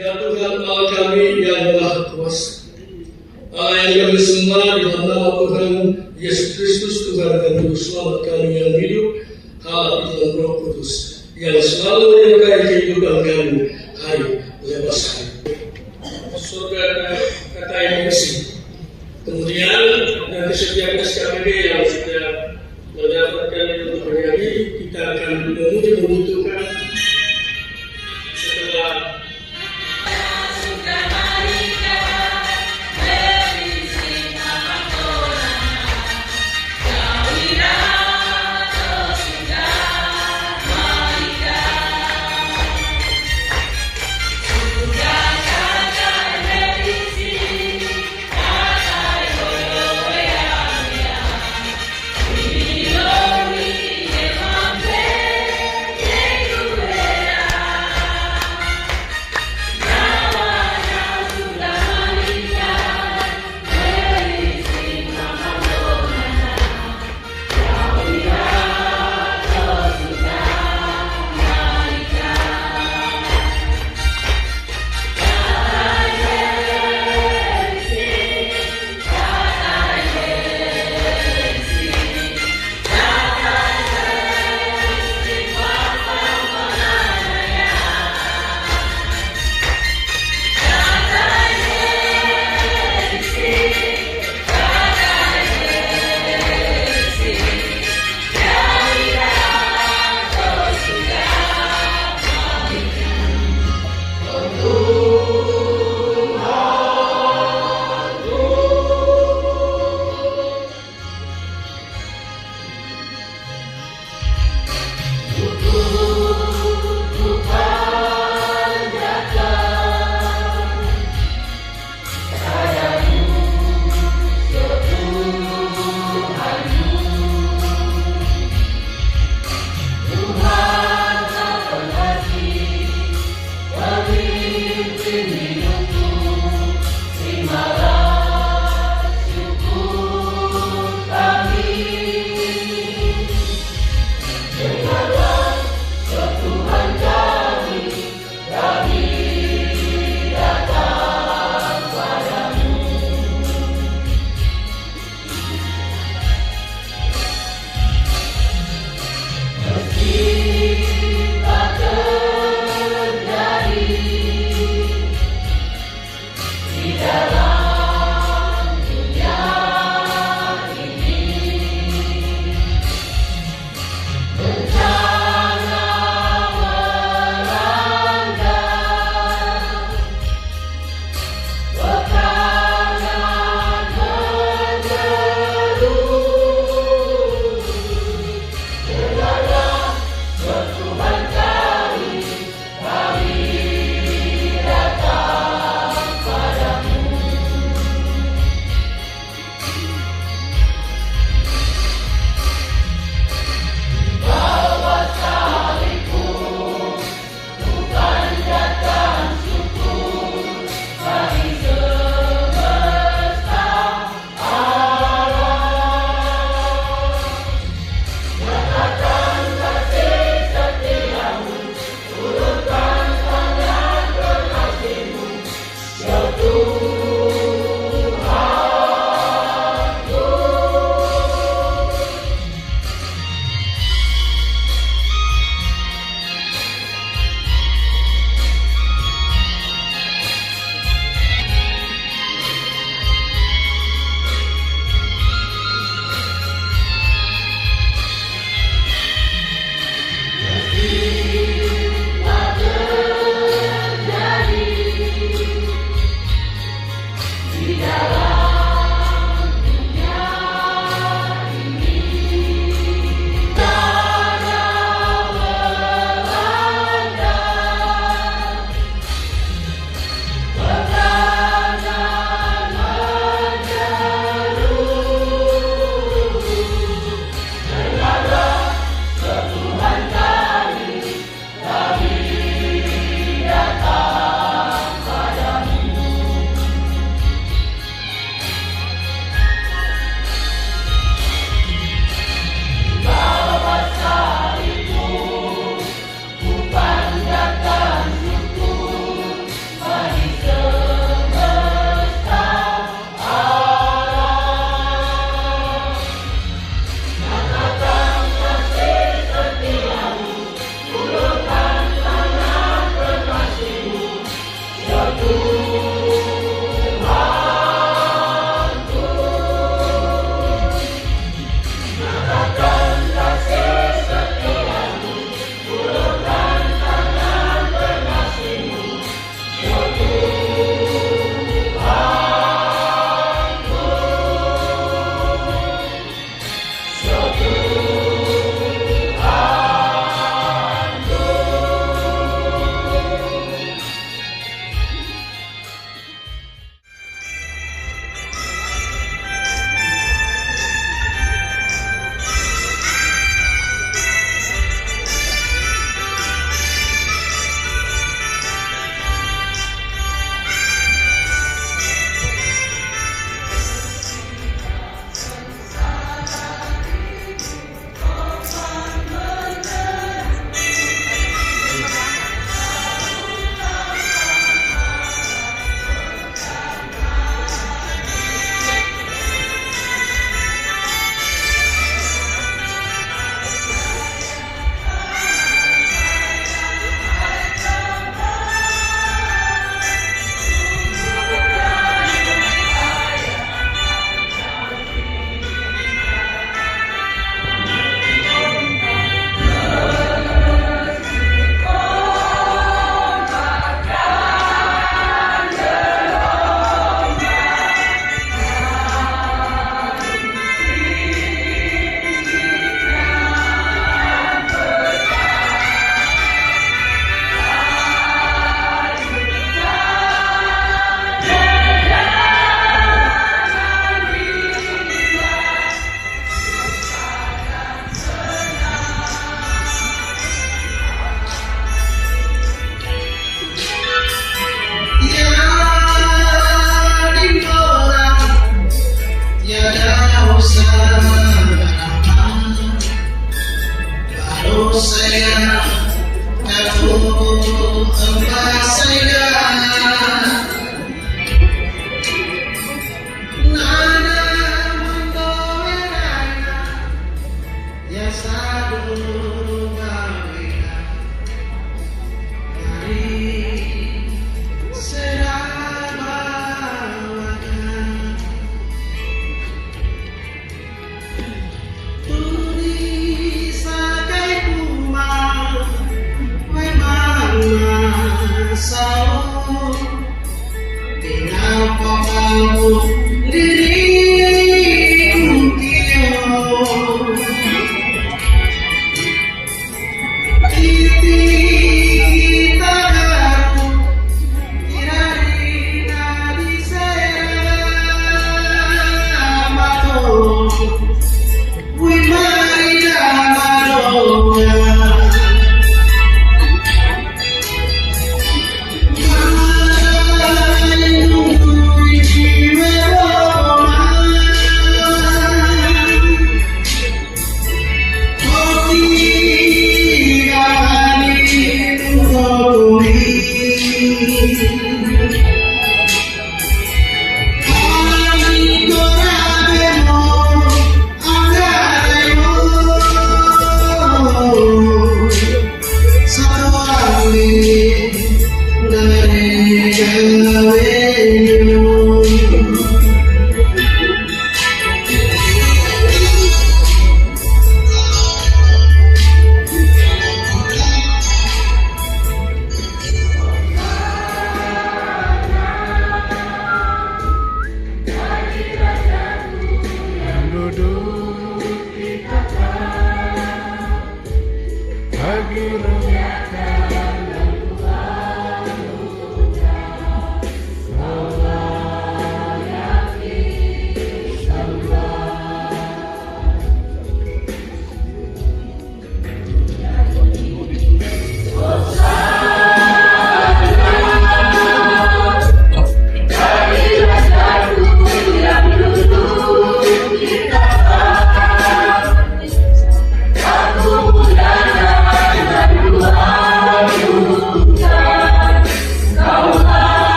Ya Tuhan Allah kami yang Maha Kuasa, Allah yang kami sembah di dalam nama Tuhan Yesus Kristus, Tuhan dan Juru Selamat kami yang hidup, Allah di dalam Roh Kudus, yang selalu menyertai kehidupan kami hari lepas hari. Surga kata yang bersih. Kemudian dari setiap SKPD yang sudah mendapatkan untuk hari ini, kita akan menuju membutuhkan setelah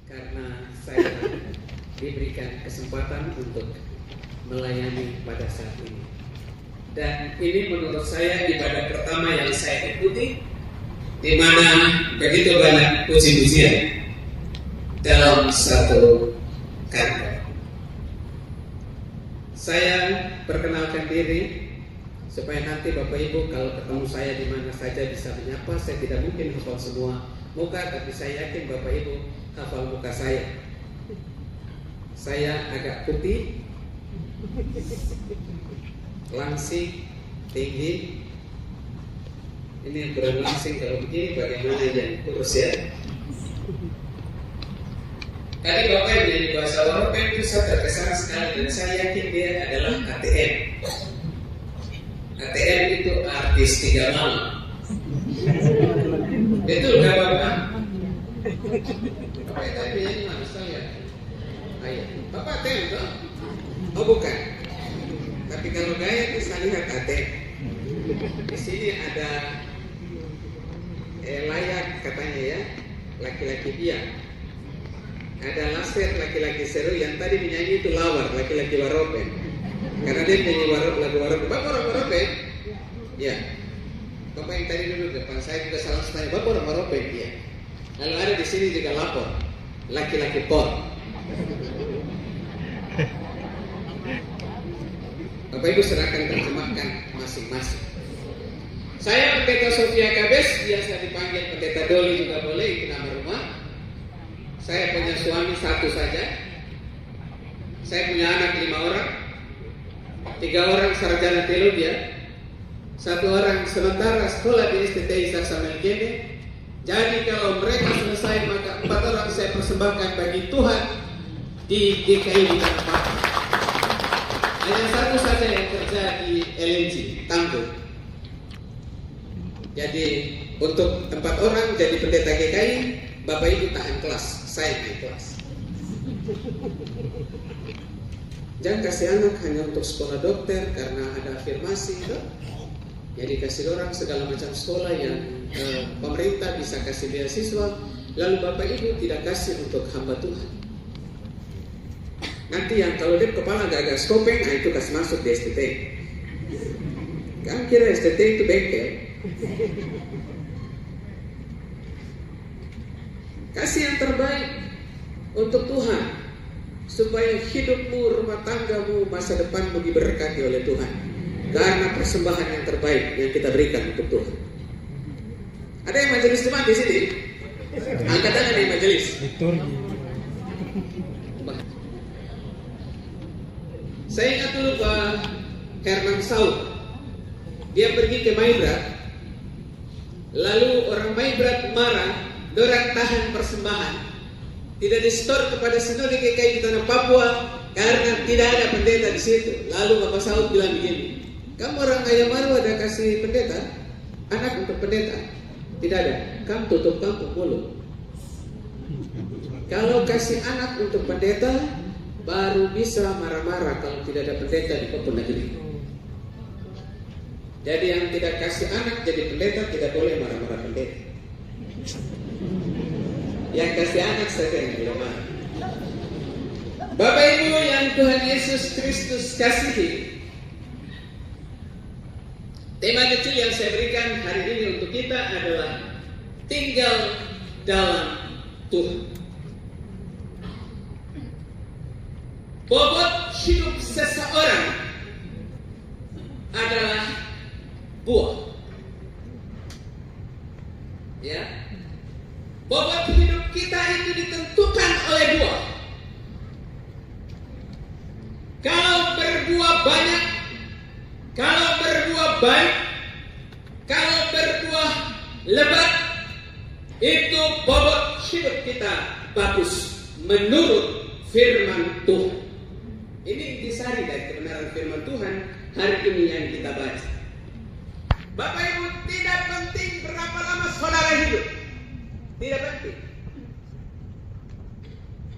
karena saya diberikan kesempatan untuk melayani pada saat ini. Dan ini menurut saya ibadah pertama yang saya ikuti, di mana begitu banyak puji-pujian dalam satu kantor. Saya perkenalkan diri supaya nanti Bapak Ibu kalau ketemu saya di mana saja bisa menyapa. Saya tidak mungkin hafal semua muka, tapi saya yakin Bapak Ibu hafal muka saya. Saya agak putih, langsing, tinggi. Ini kurang langsing, kalau begini bagaimana yang kurus ya? Tadi Bapak yang menyanyi bahasa Eropa itu saya terkesan sekali, dan saya yakin dia adalah ATM. ATM itu artis 3 malam. Betul gak Bapak? Bapak tadi menyanyi mana saya? Ayo, Bapak ATM toh? Oh bukan. Tapi kalau gaya itu saya lihat ATM. Di sini ada layak katanya ya, laki-laki biak. Ada laser laki-laki seru, yang tadi menyanyi itu lawar, laki-laki waropen. Karena dia menyanyi lagu waropen. Bapak orang waropen? Ya. Bapak yang tadi dulu depan saya juga salah tanya, Bapak orang waropen? Ya. Lalu ada di sini juga lapor, laki-laki por. Bapak Ibu serahkan terjemahkan masing-masing. Saya Pendeta Sofia Kabes, biasa dipanggil Pendeta Doli juga boleh, itu nama rumah. Saya punya suami satu saja. Saya punya anak 5 orang. 3 orang sarjana teologi, 1 orang sementara sekolah di STTI Sasamel Kene. Jadi kalau mereka selesai maka 4 orang saya persembahkan bagi Tuhan di DKI di Tanah. Hanya 1 saja yang kerja di LNG, Tangguh. Jadi untuk 4 orang jadi pendeta GKI, Bapak Ibu tahan kelas, saya naik kelas. Jangan kasih anak hanya untuk sekolah dokter karena ada afirmasi, gitu. Jadi kasih orang segala macam sekolah yang pemerintah bisa kasih beasiswa, lalu Bapak Ibu tidak kasih untuk hamba Tuhan. Nanti yang kalau dia kepala agak skopeng, nah itu kasih masuk di STT. Kan kira STT itu bengkel. Kasih yang terbaik untuk Tuhan, supaya hidupmu, rumah tanggamu, masa depanmu diberkati oleh Tuhan. Karena persembahan yang terbaik yang kita berikan untuk Tuhan. Ada yang majelis jemaat di sini? Angkat tangan di majelis. Saya ingat dulu Pak Herman Saud. Dia pergi ke Maibrat. Lalu orang Maibrat marah, dorang tahan persembahan, tidak di-store kepada sinode GKI di Tanah Papua karena tidak ada pendeta di situ. Lalu Bapak Saud bilang begini, kamu orang Ayamaru ada kasih pendeta, anak untuk pendeta? Tidak ada. Kamu tutup kampung mulut. Kalau kasih anak untuk pendeta, baru bisa marah-marah kalau tidak ada pendeta di Papua negeri. Jadi yang tidak kasih anak jadi pendeta tidak boleh marah-marah pendeta. Yang kasih anak saja yang boleh marah. Bapak Ibu yang Tuhan Yesus Kristus kasihi, tema kecil yang saya berikan hari ini untuk kita adalah tinggal dalam Tuhan. Bobot hidup seseorang adalah buah. Ya. Bobot hidup kita itu ditentukan oleh buah. Kalau berbuah banyak, kalau berbuah baik, kalau berbuah lebat, itu bobot hidup kita bagus menurut firman Tuhan. Ini disari dari kebenaran firman Tuhan hari ini yang kita baca. Bapak Ibu, tidak penting berapa lama saudara hidup. Tidak penting.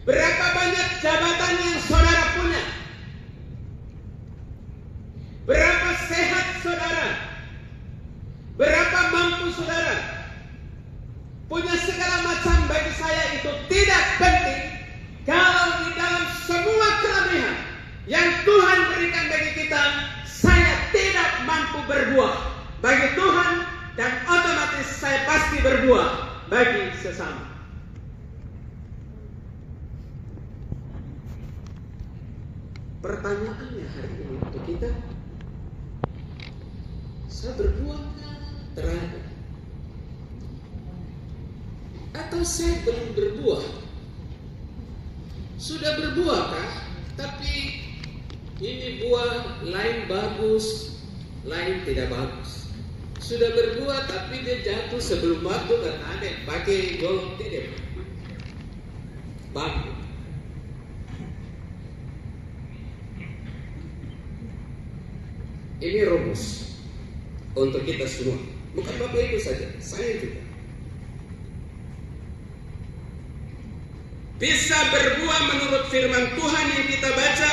Berapa banyak jabatan yang saudara punya. Berapa sehat saudara. Berapa mampu saudara. Punya segala macam bagi saya itu tidak penting. bagi sesama. Pertanyaannya hari ini untuk kita, saya berbuat terhadap atau saya belum berbuah? Sudah berbuahkah? Tapi ini buah lain bagus, lain tidak bagus. Sudah berbuah tapi dia jatuh sebelum waktu karena ada yang pakai golong tidak bagus. Ini rumus untuk kita semua, bukan Bapak Ibu saja, saya juga. Bisa berbuah menurut firman Tuhan yang kita baca,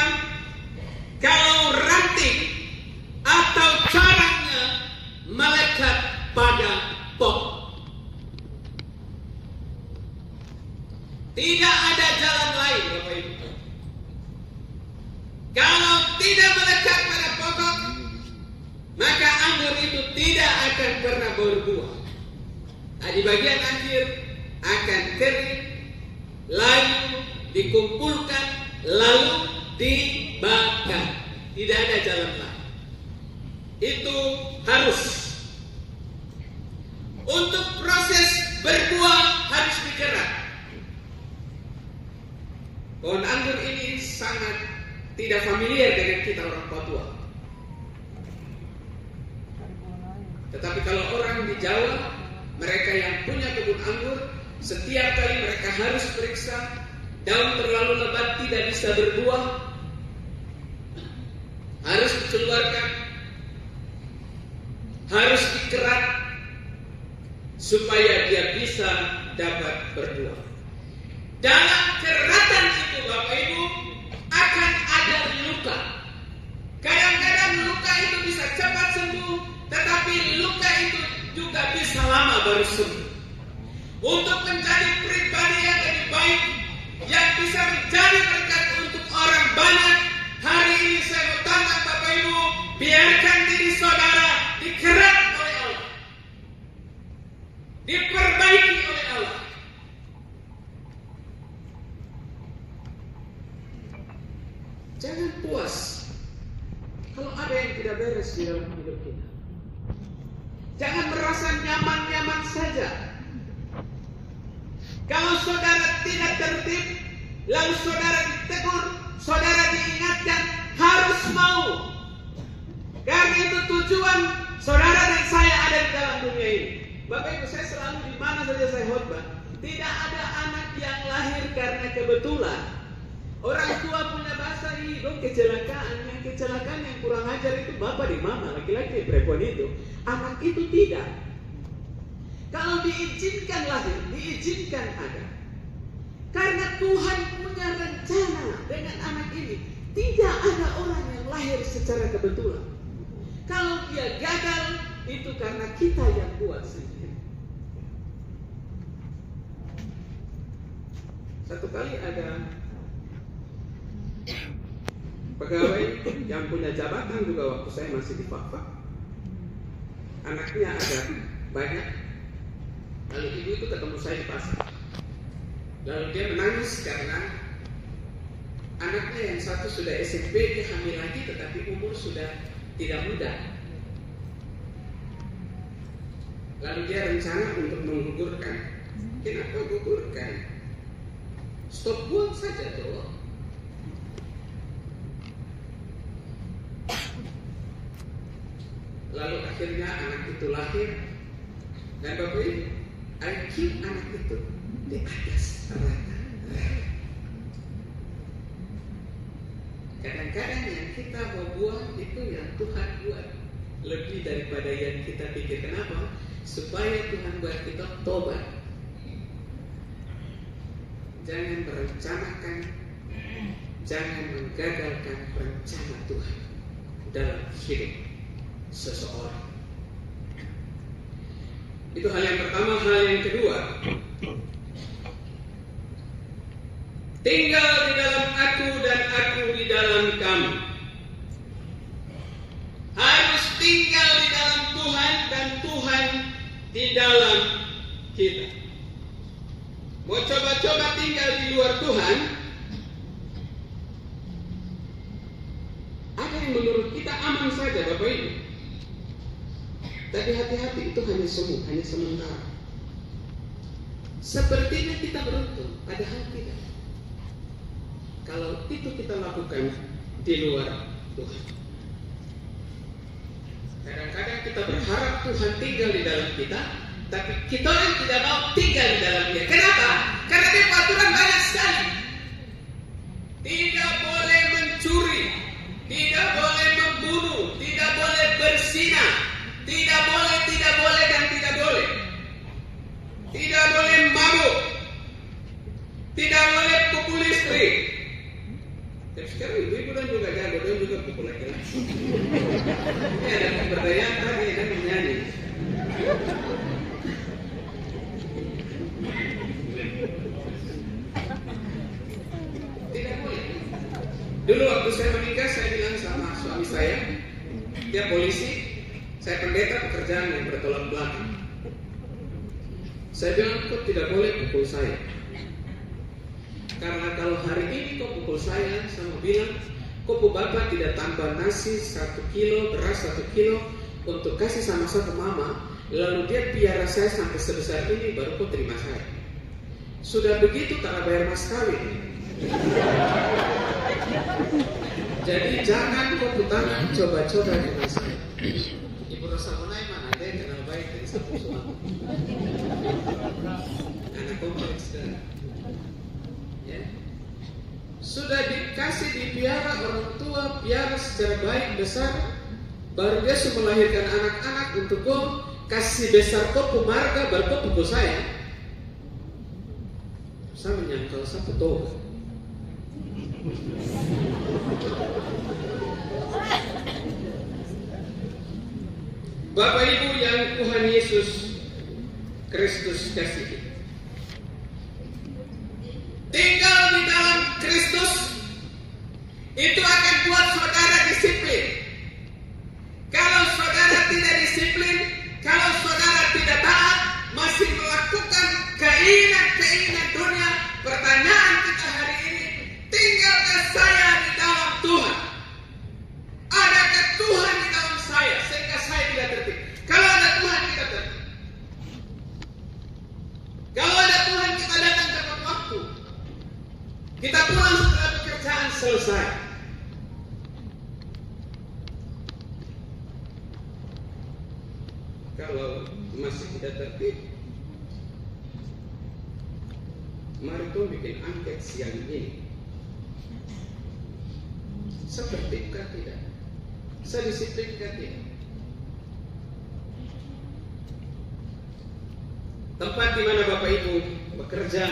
kalau ranting atau caranya melekat pada pohon. Tidak ada jalan lain, Bapak Ibu. Kalau tidak melekat pada pokok, maka anggur itu tidak akan pernah berbuah. Nah, di bagian akhir akan kering, lalu dikumpulkan, lalu dibakar. Tidak ada jalan lain. Itu harus. Untuk proses berbuah harus digerak. Pohon anggur ini sangat tidak familiar dengan kita orang Papua. Tetapi kalau orang di Jawa, mereka yang punya kebun anggur, setiap kali mereka harus periksa, daun terlalu lebat tidak bisa berbuah, harus dikeluarkan, harus dikerat, supaya dia bisa dapat berbuah. Dalam keratan itu, Bapak Ibu, akan ada luka. Kadang-kadang luka itu bisa cepat sembuh, tetapi luka itu juga bisa lama baru sembuh. Untuk menjadi pribadi yang lebih baik, yang bisa menjadi berkat untuk orang banyak, hari ini saya mau tantang Bapak Ibu, biarkan diri saudara dikerat oleh Allah, diperbaiki oleh Allah. Jangan puas kalau ada yang tidak beres di dalam hidup kita. Jangan merasa nyaman-nyaman saja. Kalau saudara tidak tertib, lalu saudara ditegur, saudara diingatkan, harus mau. Karena itu tujuan saudara dan saya ada di dalam dunia ini. Bapak Ibu, saya selalu di mana saja saya khotbah, tidak ada anak yang lahir karena kebetulan. Orang tua punya bahasa ini, dong kecelakaan yang kurang ajar itu bapak di mama, laki-laki perempuan itu. Anak itu tidak. Kalau diizinkan lahir, diizinkan ada. Karena Tuhan punya rencana dengan anak ini. Tidak ada orang yang lahir secara kebetulan. Kalau dia gagal, itu karena kita yang buat sendiri. Satu kali ada pegawai yang punya jabatan juga waktu saya masih di Fakfak. Anaknya ada banyak. Lalu ibu itu ketemu saya di pasar. Lalu dia menangis karena anaknya yang satu sudah SMP, dia hamil lagi tetapi umur sudah tidak muda. Lalu dia rencana untuk menggugurkan. Kenapa gugurkan? Stop buang saja tuh. Lalu akhirnya anak itu lahir. Dan Bapak Ibu, IQ anak itu di atas rata. Kadang-kadang yang kita mau buat itu yang Tuhan buat lebih daripada yang kita pikir. Kenapa? Supaya Tuhan buat kita tobat. Jangan merencanakan, jangan menggagalkan rencana Tuhan dalam hidup seseorang. Itu hal yang pertama. Hal yang kedua, tinggal di dalam aku dan aku di dalam kamu. Harus tinggal di dalam Tuhan dan Tuhan di dalam kita. mau coba-coba tinggal di luar Tuhan, ada yang menurut kita aman saja Bapak Ibu. Tapi hati-hati, itu hanya semu, hanya sementara. Sepertinya kita beruntung, padahal tidak. Kalau itu kita lakukan di luar Tuhan. Kadang-kadang kita berharap Tuhan tinggal di dalam kita, tapi kita yang tidak mau tinggal di dalam Dia. Kenapa? Karena dia peraturan banyak sekali. Tidak boleh mencuri, tidak boleh membunuh, tidak boleh berzina, tidak boleh, dan tidak boleh. Tidak boleh mabuk, tidak boleh pukul istri. Tapi sekarang ibu-ibu dan juga jago, dan juga pukul laki-laki. Ini ada pemberdayaan tadi, ada menyanyi. Tidak boleh. Dulu waktu saya menikah, saya bilang sama suami saya, dia polisi, saya pendeta, pekerjaan yang bertolak belakang. Saya bilang, kau tidak boleh pukul saya. Karena kalau hari ini kau pukul saya bilang, kau bapak tidak tambah nasi 1 kilo, beras 1 kilo untuk kasih sama satu mama, lalu dia piara saya sampai sebesar ini, baru kau terima saya. Sudah begitu tak bayar mas kawin. Jadi jangan kau tangan coba-coba dengan saya. Ibu Rosa Munai mana ada yang kenal baik dari satu suami. Anak kompleks kan. Ya. Sudah dikasih dipiara orang tua, piara secara baik besar, baru dia sudah melahirkan anak-anak untuk kau kasih besar kau pemarga, baru kau pukul saya. Saya menyangkal satu toga. Bapak Ibu yang Tuhan Yesus Kristus kasihi, tinggal di dalam Kristus itu akan buat saudara disiplin. Kalau saudara tidak disiplin, kalau saudara tidak taat, masih melakukan keinginan-keinginan dunia, pertanyaan kita hari ini, tinggalkah saya di dalam Tuhan? Adakah Tuhan di dalam saya sehingga saya tidak tertib? Kalau ada Tuhan, kita tertib. Kalau ada Tuhan, kita datang tepat waktu. Kita pulang setelah pekerjaan selesai. Kalau masih tidak tertib, mari tuh bikin angket siang ini. Setertibkah tidak? Sedisiplinkah tidak? Tempat di mana Bapak Ibu bekerja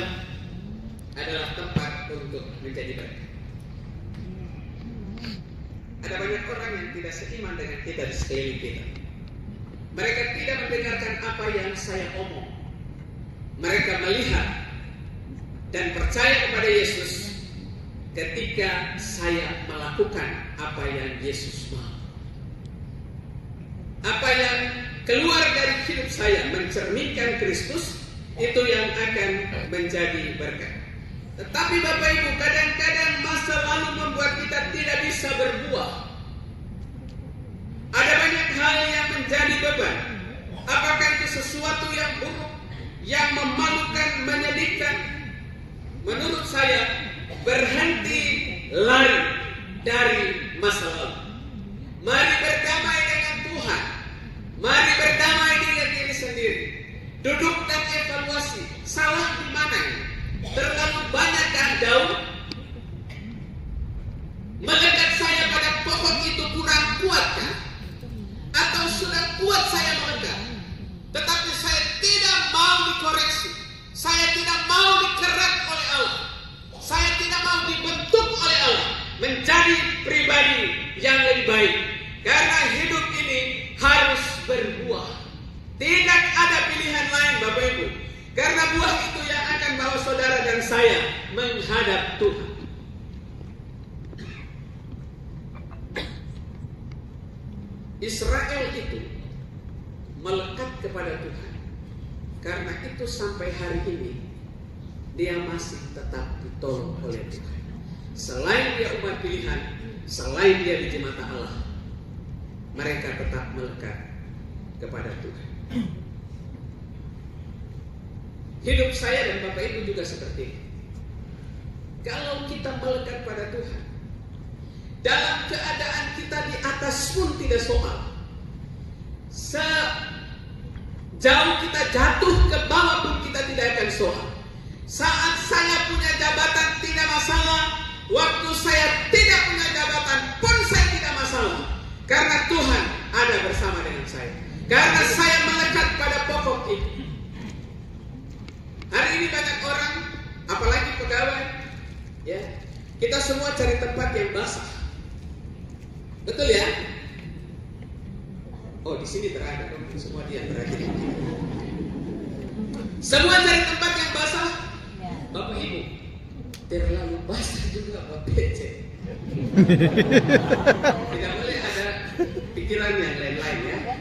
adalah tempat untuk menjadi berkat. Ada banyak orang yang tidak seiman dengan kita di sekeliling kita. Mereka tidak mendengarkan apa yang saya omong. Mereka melihat dan percaya kepada Yesus ketika saya melakukan apa yang Yesus mau. Apa yang keluar dari hidup saya mencerminkan Kristus, itu yang akan menjadi berkat. Tetapi Bapak Ibu, kadang-kadang masa lalu membuat kita tidak bisa berbuah. Ada banyak hal yang menjadi beban. Apakah itu sesuatu yang buruk, yang memalukan, menyedihkan? Menurut saya, berhenti lari dari masa lalu. Mari berdamai dengan Tuhan. Mari berdamai dengan diri sendiri. Duduk dan evaluasi. Salah di mana ini? Terlalu banyakkah daun? Melekat saya pada pokok itu kurang kuatkah? Atau sudah kuat saya melekat? Tetapi saya tidak mau dikoreksi. Saya tidak mau dikerak oleh Allah. Saya tidak mau dibentuk oleh Allah menjadi pribadi yang lebih baik. Karena hidup ini harus berbuah. Tidak ada pilihan lain Bapak Ibu. Karena buah itu yang akan bawa saudara dan saya menghadap Tuhan. Israel itu melekat kepada Tuhan. Karena itu sampai hari ini dia masih tetap ditolong oleh Tuhan. Selain dia umat pilihan, selain dia biji mata Allah, mereka tetap melekat kepada Tuhan. Hidup saya dan Bapak Ibu juga seperti itu. Kalau kita melekat pada Tuhan, dalam keadaan kita di atas pun tidak soal, sejauh kita jatuh ke bawah pun kita tidak akan soal. Saat saya punya jabatan tidak masalah, waktu saya tidak punya jabatan pun saya tidak masalah, karena Tuhan ada bersama dengan saya, karena saya melekat pada pokok itu. Hari ini banyak orang, apalagi pegawai, ya, kita semua cari tempat yang basah, betul ya? Oh, di sini berada dong, semua dia berada. Semua cari tempat yang basah. Bapak Ibu, terlalu basah juga Bapak PC. Tidak boleh ada pikiran yang lain-lain ya.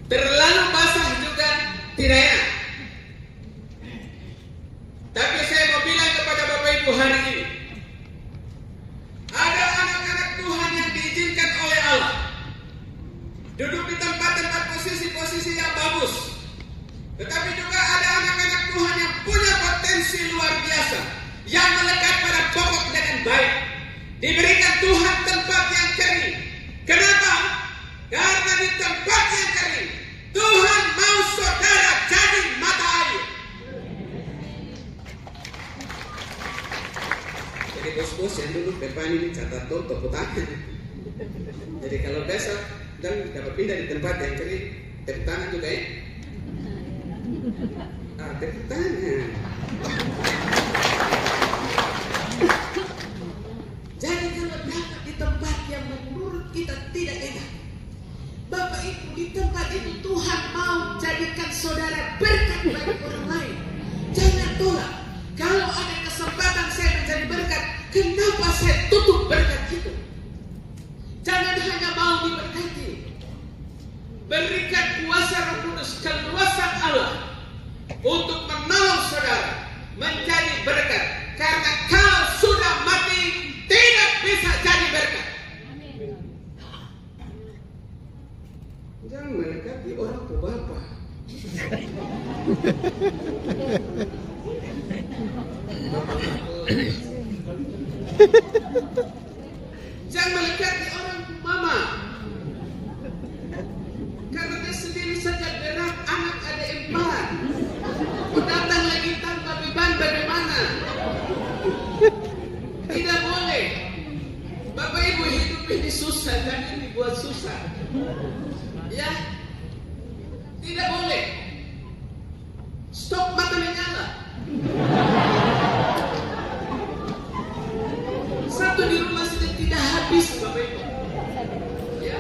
Terlalu basah juga tidak enak. Tapi saya mau bilang kepada Bapak Ibu hari ini, ada anak-anak Tuhan yang diizinkan oleh Allah duduk di tempat-tempat posisi-posisi yang bagus. Tetapi juga ada anak-anak Tuhan yang punya potensi luar biasa, yang melekat pada pokok dengan baik. Diberikan Tuhan tempat yang kering. Kenapa? Karena di tempat yang kering, Tuhan mau saudara jadi mata air. Jadi bos-bos yang dulu depan ini catat tuh tepuk tangan. Jadi kalau besok dan dapat pindah di tempat yang kering, tepuk tangan juga ya. Tepuk tangan. Jadi kalau dapat di tempat yang menurut kita tidak enak, Bapak Ibu, di tempat itu Tuhan mau jadikan saudara berkat bagi orang lain. Jangan tolak. Kalau ada kesempatan saya menjadi berkat, kenapa saya tutup berkat itu? Jangan hanya mau diberkati. Berikan kuasa Roh Kudus, keluasan Allah untuk menolong saudara menjadi berkat. Karena kalau sudah mati tidak bisa jadi berkat. Jangan mendekati orang tua bapak. Jangan mendekati orang tua mama. Karena dia sendiri saja berat, anak ada 4. Datang lagi tanpa beban bagaimana? Tidak boleh. Bapak Ibu, hidup ini susah, jangan dibuat susah. Ya, tidak boleh. Stop mata menyala. Satu di rumah sudah tidak habis, Bapak Ibu. Ya,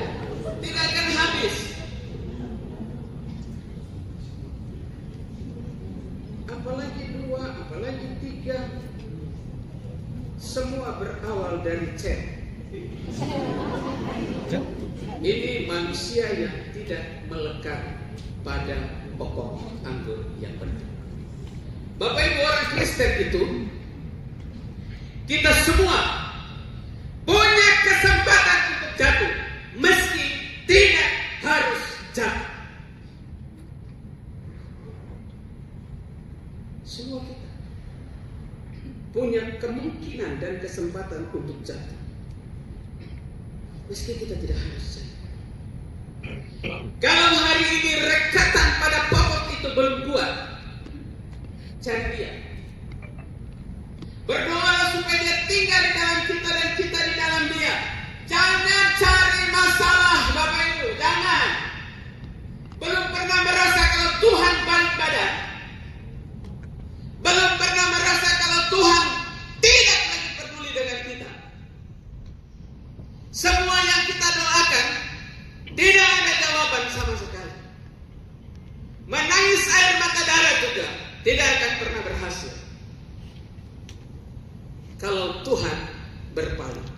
tidak akan habis. Apalagi 2, apalagi 3. Semua berawal dari chat. Ini manusia yang tidak melekat pada pokok anggur yang benar. Bapak Ibu, orang Kristen itu, kita semua punya kesempatan untuk jatuh, meski tidak harus jatuh. Semua kita punya kemungkinan dan kesempatan untuk jatuh, meski kita tidak harus jatuh. Kalau hari ini rekatan pada pokok itu belum kuat, cari dia. Berdoa supaya dia tinggal di dalam kita dan kita di dalam dia. Jangan cari masalah, Bapak Ibu, jangan. Belum pernah merasa kalau Tuhan balik badan. Belum pernah merasa kalau Tuhan tidak lagi peduli dengan kita. Semua yang kita doakan tidak ada jawaban sama sekali. Menangis air mata darah juga tidak akan pernah berhasil kalau Tuhan berpaling.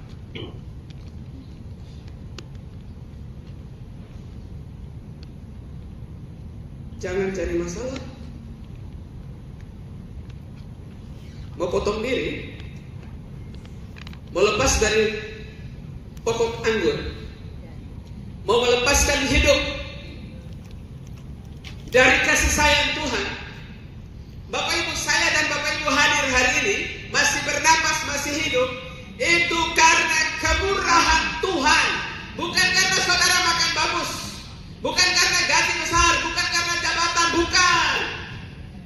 Jangan cari masalah. mau potong diri, mau lepas dari pokok anggur, mau melepaskan hidup dari kasih sayang Tuhan. Bapak Ibu saya dan Bapak Ibu hadir hari ini masih bernapas, masih hidup, itu karena kemurahan Tuhan. Bukan karena saudara makan bagus, bukan karena gaji besar, bukan karena jabatan, bukan.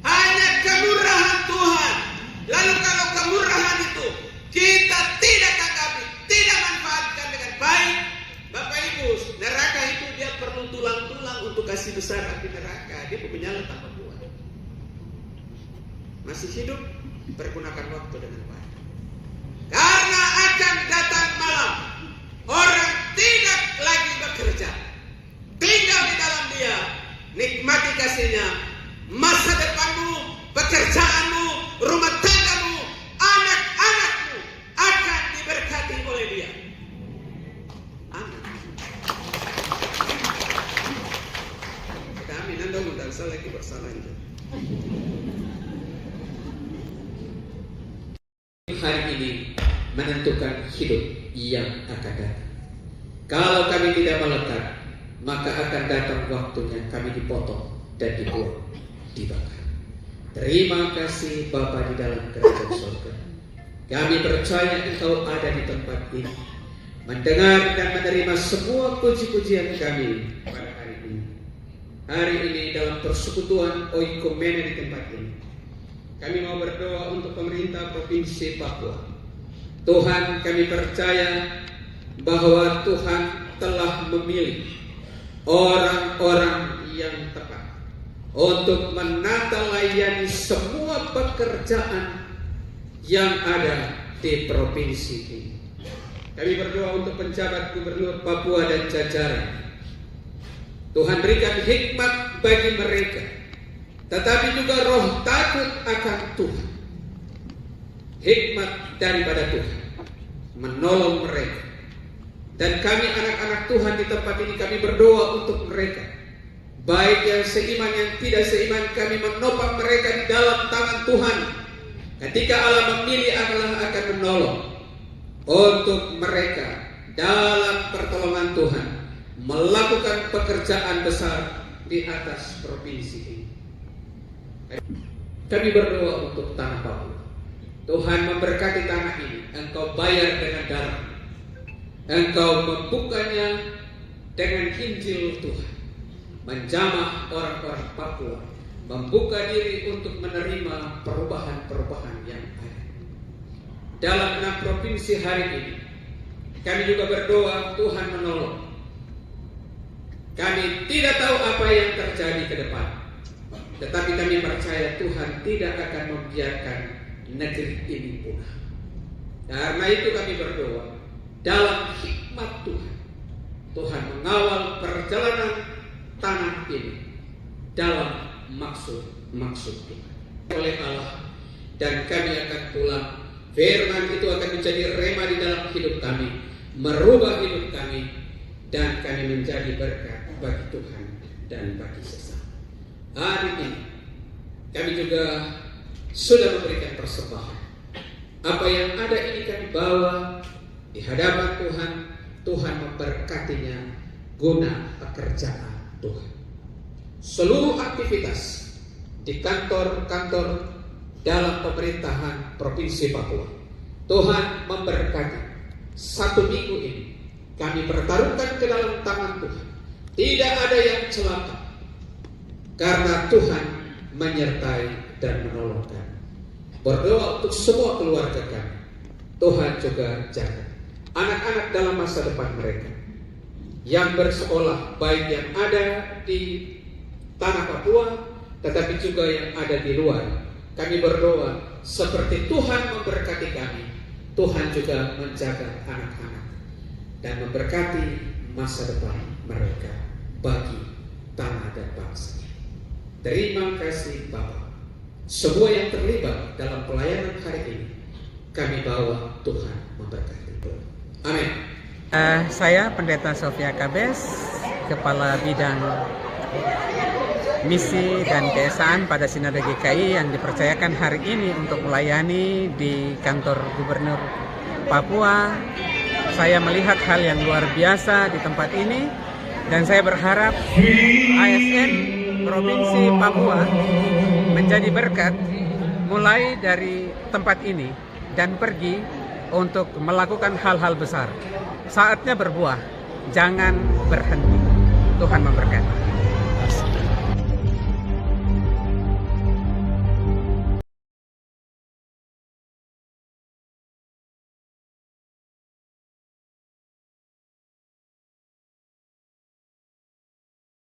Hanya kemurahan Tuhan. Lalu kalau kemurahan itu kita tidak tanggapi, tidak manfaatkan dengan baik, Bapak Ibu, neraka itu dia perlu tulang-tulang untuk kasih besar api neraka. Dia menyala tanpa buah. Masih hidup, pergunakan waktu dengan baik. Karena akan datang malam, orang tidak lagi bekerja, tinggal di dalam dia, nikmati kasihnya, masa depanmu, pekerjaanmu, rumah tanggamu, anak-anakmu akan diberkati oleh dia. Amin. Kami nanda undang saya lagi bersalah. Hari ini menentukan hidup yang akan datang. Kalau kami tidak melekat, maka akan datang waktunya kami dipotong dan dibuang, dibakar. Terima kasih Bapa di dalam kerajaan surga. Kami percaya Engkau ada di tempat ini, mendengar dan menerima semua puji-pujian kami pada hari ini. Hari ini dalam persekutuan oikumene di tempat ini, kami mau berdoa untuk pemerintah Provinsi Papua. Tuhan, kami percaya bahwa Tuhan telah memilih orang-orang yang tepat untuk menata layani semua pekerjaan yang ada di provinsi ini. Kami berdoa untuk penjabat gubernur Papua dan jajaran. Tuhan berikan hikmat bagi mereka, tetapi juga roh takut akan Tuhan. Hikmat daripada Tuhan menolong mereka. Dan kami anak-anak Tuhan di tempat ini, kami berdoa untuk mereka, baik yang seiman yang tidak seiman, kami menopang mereka di dalam tangan Tuhan. Ketika Allah memilih, Allah akan menolong untuk mereka dalam pertolongan Tuhan melakukan pekerjaan besar di atas provinsi ini. Kami berdoa untuk tanah Papua. Tuhan memberkati tanah ini. Engkau bayar dengan darah. Engkau membukanya dengan Injil Tuhan. Menjamah orang-orang Papua. Membuka diri untuk menerima perubahan-perubahan yang ada. Dalam 6 provinsi hari ini, kami juga berdoa Tuhan menolong. Kami tidak tahu apa yang terjadi ke depan, tetapi kami percaya Tuhan tidak akan membiarkan negeri ini punah. Karena itu kami berdoa dalam hikmat Tuhan. Tuhan mengawal perjalanan tanah ini dalam maksud Tuhan oleh Allah. Dan kami akan pulang. Firman itu akan menjadi rema di dalam hidup kami, merubah hidup kami, dan kami menjadi berkat bagi Tuhan dan bagi sesama. Hari ini kami juga sudah memberikan persembahan. Apa yang ada ini kami bawa di hadapan Tuhan. Tuhan memberkatinya guna pekerjaan Tuhan. Seluruh aktivitas di kantor-kantor dalam pemerintahan Provinsi Papua, Tuhan memberkati. 1 minggu ini kami pertaruhkan ke dalam tangan Tuhan. Tidak ada yang celaka, karena Tuhan menyertai dan menolong kami. Berdoa untuk semua keluarga kami. Tuhan juga jaga anak-anak dalam masa depan mereka yang bersekolah, baik yang ada di tanah Papua, tetapi juga yang ada di luar. Kami berdoa seperti Tuhan memberkati kami, Tuhan juga menjaga anak-anak dan memberkati masa depan mereka bagi tanah dan bangsa. Terima kasih Bapa. Semua yang terlibat dalam pelayanan hari ini, kami bawa Tuhan memberkati. Amin. Saya Pendeta Sofia Kabes, Kepala Bidang misi dan keesaan pada Sinode GKI yang dipercayakan hari ini untuk melayani di kantor Gubernur Papua. Saya melihat hal yang luar biasa di tempat ini dan saya berharap ASN Provinsi Papua menjadi berkat mulai dari tempat ini dan pergi untuk melakukan hal-hal besar. Saatnya berbuah, jangan berhenti. Tuhan memberkati.